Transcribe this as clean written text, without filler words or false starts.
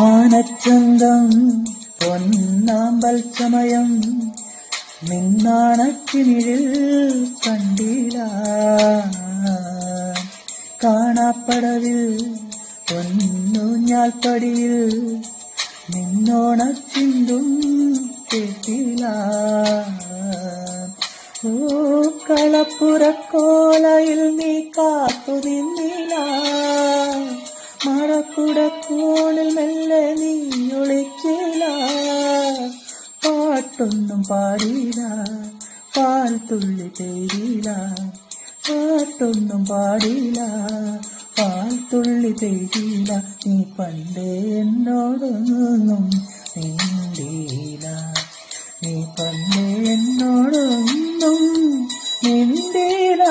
ആനച്ചന്തം പൊന്നാമ്പൽ സമയം നിന്നാണക്കിനിഴിൽ കണ്ടില്ല. കാണാപ്പടവിൽ പൊന്നൂഞ്ഞാൽപ്പടിയിൽ നിന്നോണച്ചിന്തും കേട്ടില്ല. ഓ കളപ്പുറക്കോലയിൽ നീ കാത്തു നിന്നില്ല. മഴക്കുടക്കോണിൽ മെല്ലെ നീ ഒളിച്ചില്ല. പാട്ടൊന്നും പാടില്ല, പാൽ തുള്ളി പെയ്തില്ല. പാട്ടൊന്നും പാടില്ല, പാൽ തുള്ളി പെയ്തില്ല. നീ പണ്ടേ എന്നോടൊന്നും മിണ്ടിയില്ല. നീ പണ്ടേ എന്നോടൊന്നും മിണ്ടിയില്ല.